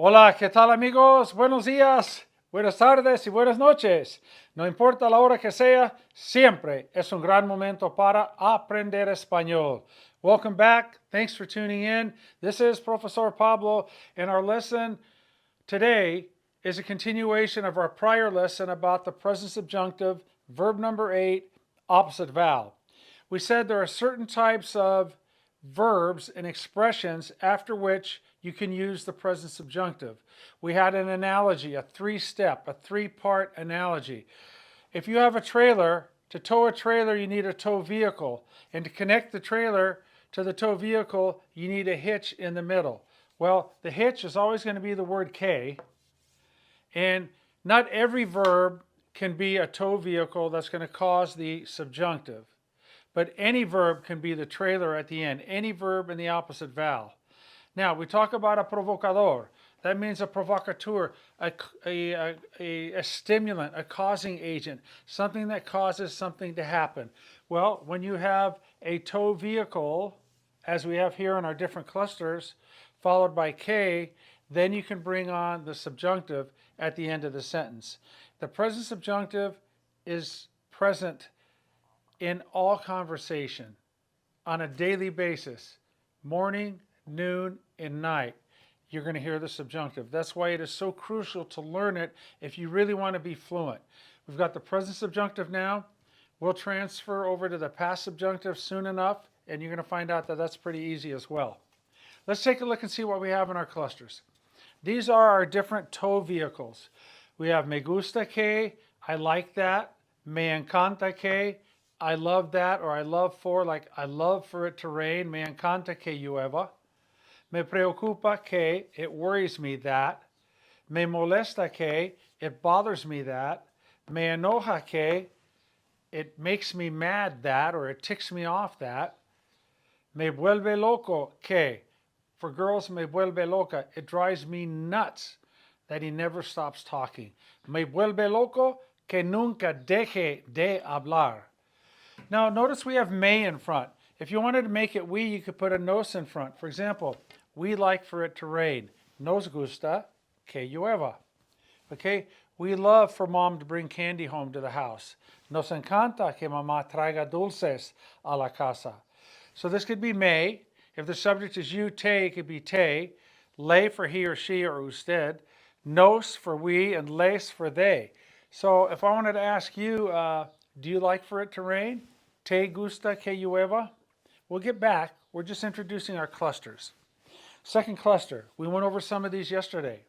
Hola, ¿qué tal amigos? Buenos días, buenas tardes y buenas noches. No importa la hora que sea, siempre es un gran momento para aprender español. Welcome back. Thanks for tuning in. This is Profesor Pablo, and our lesson today is a continuation of our prior lesson about the present subjunctive, verb number 8, opposite vowel. We said there are certain types of verbs and expressions after which you can use the present subjunctive. We had an analogy, a three-step, a three-part analogy. If you have a trailer, to tow a trailer you need a tow vehicle, and to connect the trailer to the tow vehicle you need a hitch in the middle. Well, the hitch is always going to be the word K, and not every verb can be a tow vehicle that's going to cause the subjunctive. But any verb can be the trailer at the end, any verb in the opposite vowel. Now, we talk about a provocador. That means a provocateur, a stimulant, a causing agent, something that causes something to happen. Well, when you have a tow vehicle, as we have here in our different clusters, followed by K, then you can bring on the subjunctive at the end of the sentence. The present subjunctive is present in all conversation on a daily basis, morning, noon, and night. You're going to hear the subjunctive. That's why it is so crucial to learn it if you really want to be fluent. We've got the present subjunctive now. We'll transfer over to the past subjunctive soon enough, and you're going to find out that that's pretty easy as well. Let's take a look and see what we have in our clusters. These are our different tow vehicles. We have me gusta que, I like that. Me encanta que, I love that, or I love for, like I love for it to rain. Me encanta que llueva. Me preocupa que, it worries me that. Me molesta que, it bothers me that. Me enoja que, it makes me mad that, or it ticks me off that. Me vuelve loco que, for girls, me vuelve loca, it drives me nuts that he never stops talking. Me vuelve loco que nunca deje de hablar. Now notice we have me in front. If you wanted to make it we, you could put a nos in front. For example, we like for it to rain. Nos gusta que llueva. Okay, we love for mom to bring candy home to the house. Nos encanta que mamá traiga dulces a la casa. So this could be me. If the subject is you, te, it could be te. Le for he or she or usted. Nos for we, and les for they. So if I wanted to ask you, do you like for it to rain? Te gusta que llueva? We'll get back. We're just introducing our clusters. Second cluster, we went over some of these yesterday.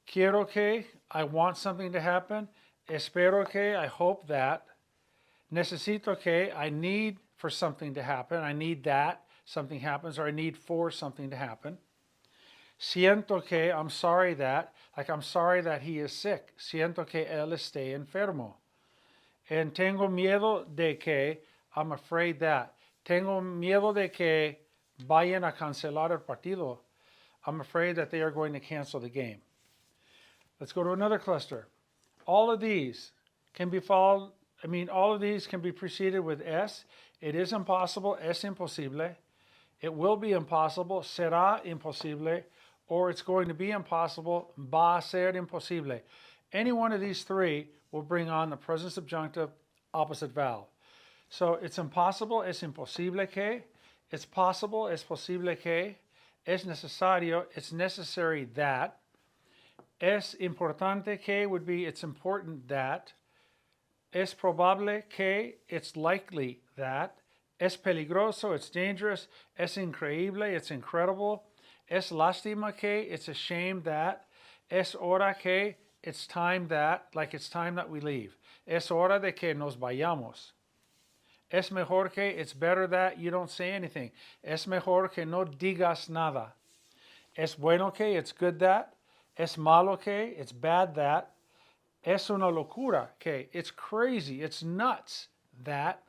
Quiero que, I want something to happen. Espero que, I hope that. Necesito que, I need for something to happen. I need that something happens, or I need for something to happen. Siento que, I'm sorry that, like I'm sorry that he is sick. Siento que él esté enfermo. And tengo miedo de que, I'm afraid that. Tengo miedo de que vayan a cancelar el partido. I'm afraid that they are going to cancel the game. Let's go to another cluster. All of these can be followed, all of these can be preceded with es. It is impossible, es imposible. It will be impossible, será imposible. Or it's going to be impossible, va a ser imposible. Any one of these three will bring on the present subjunctive opposite vowel. So it's impossible, es imposible que. It's possible, es posible que. Es necesario, it's necessary that. Es importante que would be it's important that. Es probable que, it's likely that. Es peligroso, it's dangerous. Es increíble, it's incredible. Es lástima que, it's a shame that. Es hora que, it's time that, like it's time that we leave. Es hora de que nos vayamos. Es mejor que, it's better that you don't say anything. Es mejor que no digas nada. Es bueno que, it's good that. Es malo que, it's bad that. Es una locura que, it's crazy, it's nuts that.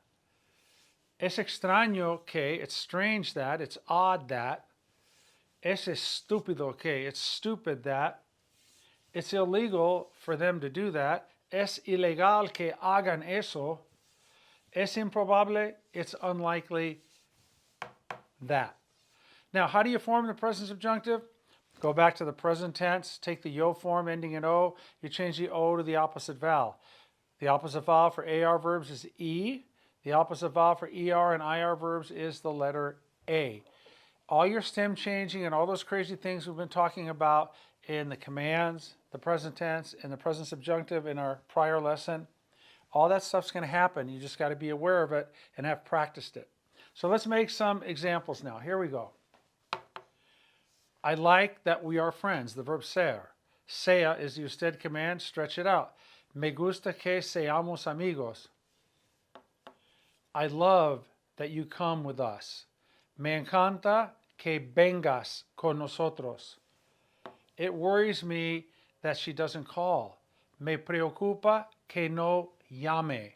Es extraño que, it's strange that, it's odd that. Es estúpido que, it's stupid that. It's illegal for them to do that. Es ilegal que hagan eso. Es improbable, it's unlikely that. Now, how do you form the present subjunctive? Go back to the present tense, take the yo form ending in O, you change the O to the opposite vowel. The opposite vowel for AR verbs is E. The opposite vowel for ER and IR verbs is the letter A. All your stem changing and all those crazy things we've been talking about in the commands, the present tense, and the present subjunctive in our prior lesson, all that stuff's going to happen. You just got to be aware of it and have practiced it. So let's make some examples now. Here we go. I like that we are friends, the verb ser. Sea is the usted command, stretch it out. Me gusta que seamos amigos. I love that you come with us. Me encanta que vengas con nosotros. It worries me that she doesn't call. Me preocupa que no llame.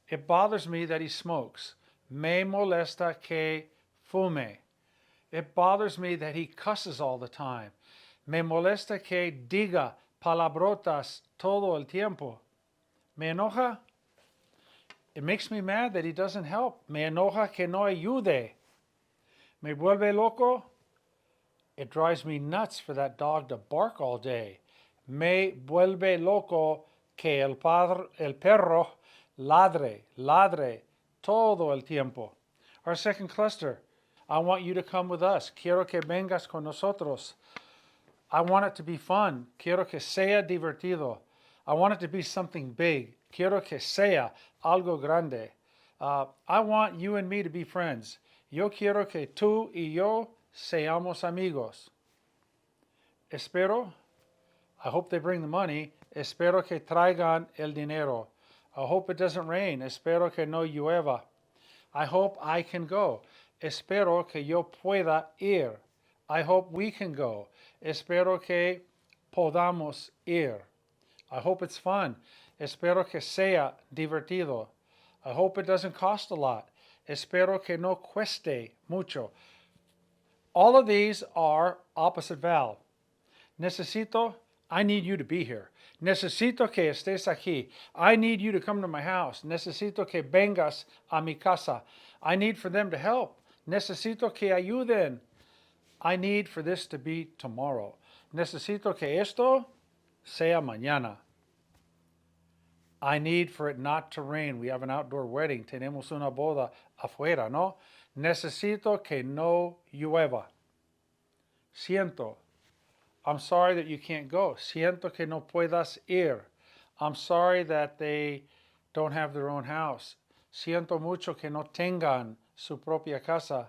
It bothers me that he smokes. Me molesta que fume. It bothers me that he cusses all the time. Me molesta que diga palabrotas todo el tiempo. Me enoja. It makes me mad that he doesn't help. Me enoja que no ayude. Me vuelve loco. It drives me nuts for that dog to bark all day. Me vuelve loco que el perro ladre todo el tiempo. Our second cluster. I want you to come with us. Quiero que vengas con nosotros. I want it to be fun. Quiero que sea divertido. I want it to be something big. Quiero que sea algo grande. I want you and me to be friends. Yo quiero que tú y yo seamos amigos. Espero. I hope they bring the money. Espero que traigan el dinero. I hope it doesn't rain. Espero que no llueva. I hope I can go. Espero que yo pueda ir. I hope we can go. Espero que podamos ir. I hope it's fun. Espero que sea divertido. I hope it doesn't cost a lot. Espero que no cueste mucho. All of these are opposite vowel. Necesito, I need you to be here. Necesito que estés aquí. I need you to come to my house. Necesito que vengas a mi casa. I need for them to help. Necesito que ayuden. I need for this to be tomorrow. Necesito que esto sea mañana. I need for it not to rain. We have an outdoor wedding. Tenemos una boda afuera, ¿no? Necesito que no llueva. Siento. I'm sorry that you can't go. Siento que no puedas ir. I'm sorry that they don't have their own house. Siento mucho que no tengan su propia casa.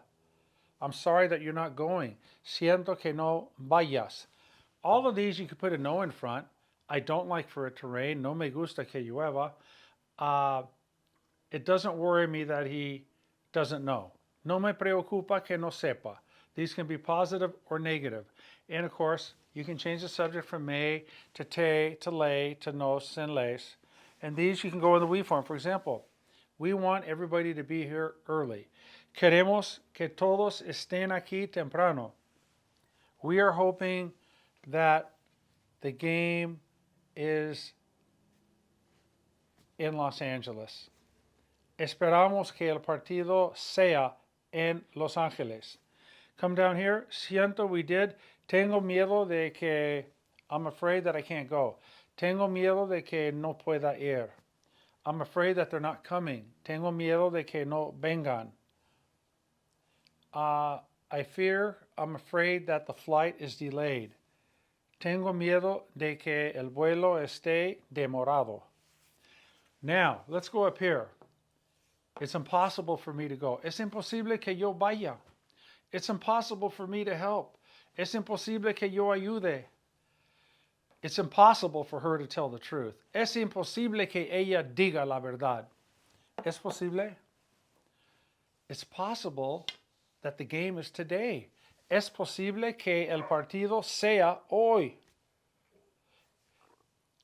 I'm sorry that you're not going. Siento que no vayas. All of these you could put a no in front. I don't like for it to rain. No me gusta que llueva. It doesn't worry me that he doesn't know. No me preocupa que no sepa. These can be positive or negative. And of course, you can change the subject from me to te, to le, to nos, and les. And these you can go in the we form. For example, we want everybody to be here early. Queremos que todos estén aquí temprano. We are hoping that the game is in Los Angeles. Esperamos que el partido sea en Los Angeles. Come down here. Siento we did. Tengo miedo de que, I'm afraid that I can't go. Tengo miedo de que no pueda ir. I'm afraid that they're not coming. Tengo miedo de que no vengan. I'm afraid that the flight is delayed. Tengo miedo de que el vuelo esté demorado. Now, let's go up here. It's impossible for me to go. Es imposible que yo vaya. It's impossible for me to help. Es imposible que yo ayude. It's impossible for her to tell the truth. Es imposible que ella diga la verdad. Es posible? It's possible that the game is today. Es posible que el partido sea hoy.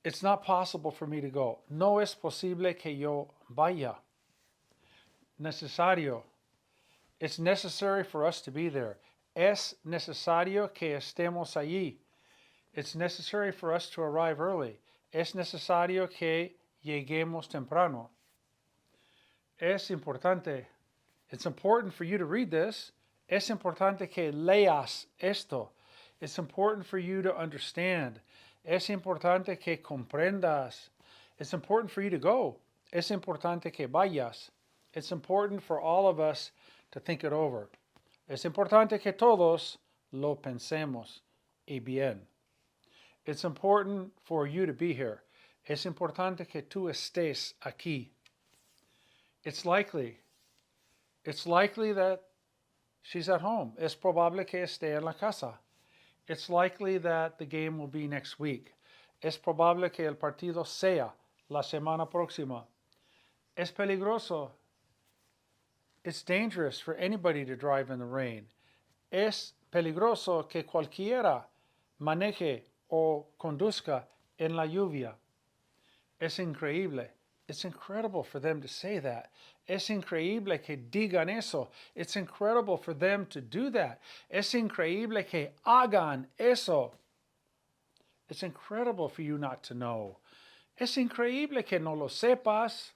It's not possible for me to go. No es posible que yo vaya. Necesario. It's necessary for us to be there. Es necesario que estemos allí. It's necessary for us to arrive early. Es necesario que lleguemos temprano. Es importante. It's important for you to read this. Es importante que leas esto. It's important for you to understand. Es importante que comprendas. It's important for you to go. Es importante que vayas. It's important for all of us to think it over. Es importante que todos lo pensemos y bien. It's important for you to be here. Es importante que tú estés aquí. It's likely that she's at home. Es probable que esté en la casa. It's likely that the game will be next week. Es probable que el partido sea la semana próxima. Es peligroso. It's dangerous for anybody to drive in the rain. Es peligroso que cualquiera maneje o conduzca en la lluvia. Es increíble. It's incredible for them to say that. Es increíble que digan eso. It's incredible for them to do that. Es increíble que hagan eso. It's incredible for you not to know. Es increíble que no lo sepas.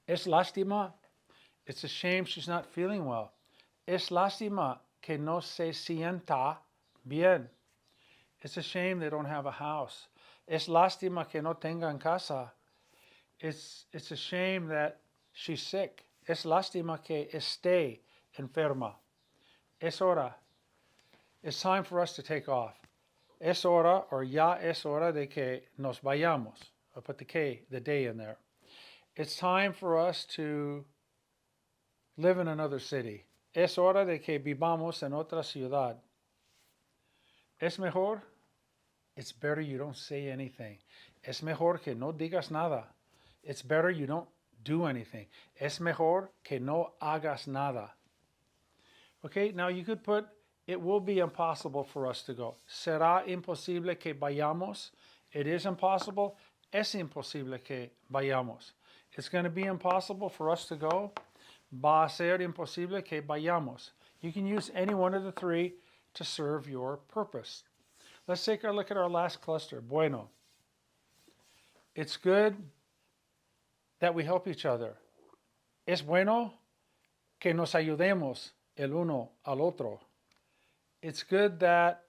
Es lástima. It's a shame she's not feeling well. Es lástima que no se sienta bien. It's a shame they don't have a house. Es lástima que no tengan casa. It's a shame that she's sick. Es lástima que esté enferma. Es hora. It's time for us to take off. Es hora, or ya es hora de que nos vayamos. I'll put the day in there. It's time for us to live in another city. Es hora de que vivamos en otra ciudad. Es mejor. It's better you don't say anything. Es mejor que no digas nada. It's better you don't do anything. Es mejor que no hagas nada. Okay, now you could put, it will be impossible for us to go. Será imposible que vayamos. It is impossible. Es imposible que vayamos. It's going to be impossible for us to go. Va a ser imposible que vayamos. You can use any one of the three to serve your purpose. Let's take a look at our last cluster. Bueno. It's good that we help each other. Es bueno que nos ayudemos el uno al otro. It's good that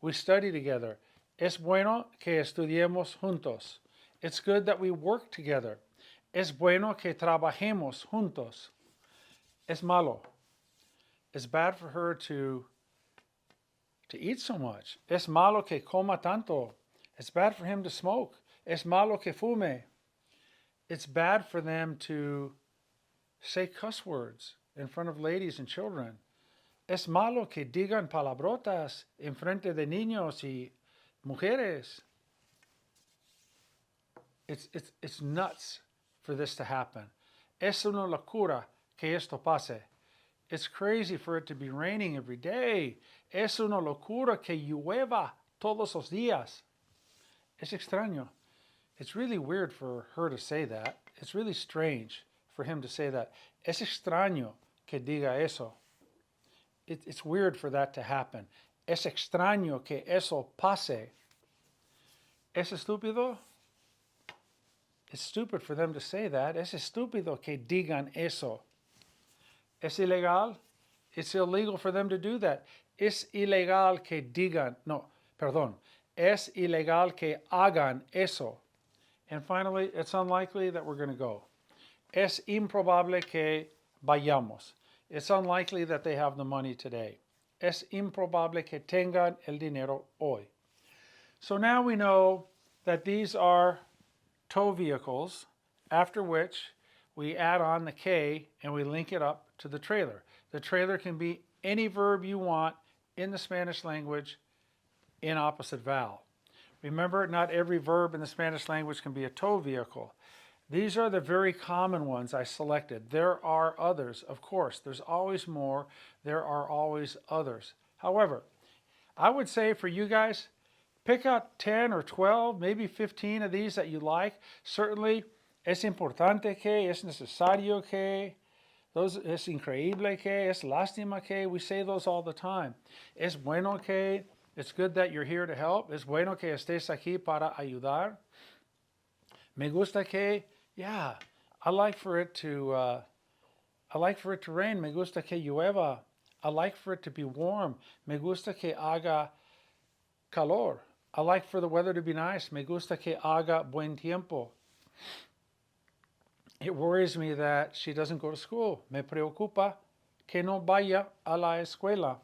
we study together. Es bueno que estudiemos juntos. It's good that we work together. Es bueno que trabajemos juntos. Es malo. It's bad for her to eat so much. Es malo que coma tanto. It's bad for him to smoke. Es malo que fume. It's bad for them to say cuss words in front of ladies and children. Es malo que digan palabrotas en frente de niños y mujeres. It's nuts for this to happen. Es una locura que esto pase. It's crazy for it to be raining every day. Es una locura que llueva todos los días. Es extraño. It's really weird for her to say that. It's really strange for him to say that. Es extraño que diga eso. It's weird for that to happen. Es extraño que eso pase. Es estúpido. It's stupid for them to say that. Es estúpido que digan eso. Es ilegal. It's illegal for them to do that. Es ilegal que digan, no, perdón. Es ilegal que hagan eso. And finally, it's unlikely that we're going to go. Es improbable que vayamos. It's unlikely that they have the money today. Es improbable que tengan el dinero hoy. So now we know that these are tow vehicles, after which we add on the K and we link it up to the trailer. The trailer can be any verb you want in the Spanish language in opposite vowel. Remember, not every verb in the Spanish language can be a tow vehicle. These are the very common ones I selected. There are others, of course. There's always more. There are always others. However, I would say for you guys, pick out 10 or 12, maybe 15 of these that you like. Certainly, es importante que, es necesario que, those, es increíble que, es lástima que. We say those all the time. Es bueno que. It's good that you're here to help. Es bueno que estés aquí para ayudar. Me gusta que, yeah, I like for it to rain. Me gusta que llueva. I like for it to be warm. Me gusta que haga calor. I like for the weather to be nice. Me gusta que haga buen tiempo. It worries me that she doesn't go to school. Me preocupa que no vaya a la escuela.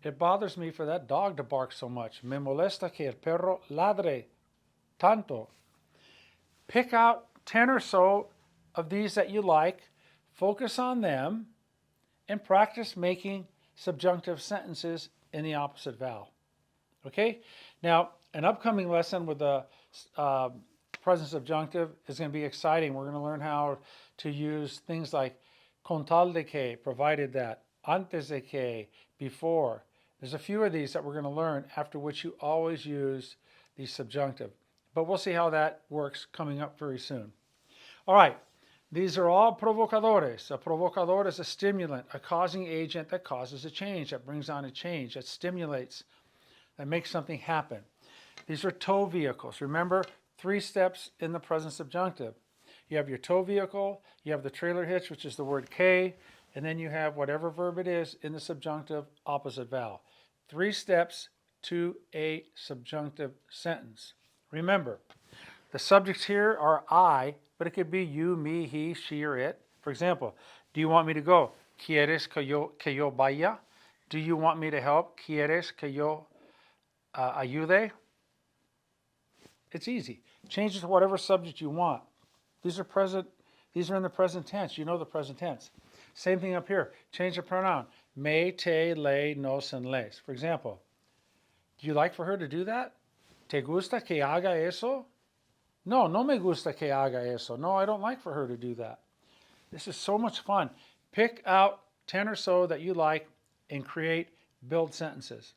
It bothers me for that dog to bark so much. Me molesta que el perro ladre tanto. Pick out 10 or so of these that you like, focus on them, and practice making subjunctive sentences in the opposite vowel. Okay? Now, an upcoming lesson with the present subjunctive is going to be exciting. We're going to learn how to use things like con tal de que, provided that, antes de que, before. There's a few of these that we're going to learn, after which you always use the subjunctive. But we'll see how that works coming up very soon. All right, these are all provocadores. A provocador is a stimulant, a causing agent that causes a change, that brings on a change, that stimulates, that makes something happen. These are tow vehicles. Remember, 3 steps in the present subjunctive. You have your tow vehicle, you have the trailer hitch, which is the word que, and then you have whatever verb it is in the subjunctive opposite vowel. 3 steps to a subjunctive sentence. Remember, the subjects here are I, but it could be you, me, he, she, or it. For example, do you want me to go? ¿Quieres que yo vaya? Do you want me to help? ¿Quieres que yo ayude? It's easy. Change it to whatever subject you want. These are in the present tense. You know the present tense. Same thing up here. Change the pronoun. Me, te, le, nos, and les. For example, do you like for her to do that? ¿Te gusta que haga eso? No, no me gusta que haga eso. No, I don't like for her to do that. This is so much fun. Pick out 10 or so that you like and build sentences.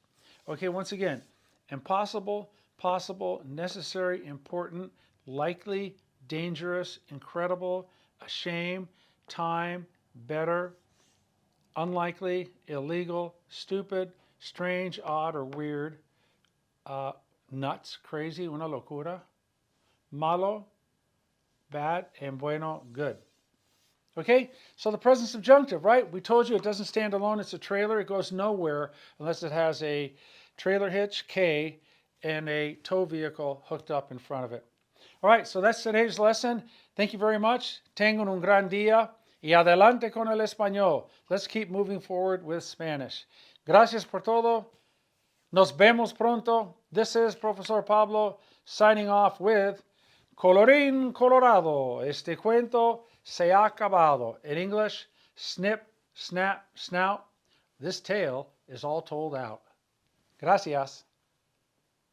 Okay, once again, impossible, possible, necessary, important, likely, dangerous, incredible, a shame, time, better, unlikely, illegal, stupid, strange, odd, or weird, nuts, crazy, una locura, malo, bad, and bueno, good. Okay, so the present subjunctive, right? We told you it doesn't stand alone. It's a trailer. It goes nowhere unless it has a trailer hitch, K, and a tow vehicle hooked up in front of it. All right, so that's today's lesson. Thank you very much. Tengan un gran día y adelante con el español. Let's keep moving forward with Spanish. Gracias por todo. Nos vemos pronto. This is Profesor Pablo signing off with Colorín colorado. Este cuento se ha acabado. In English, snip, snap, snout. This tale is all told out. Gracias.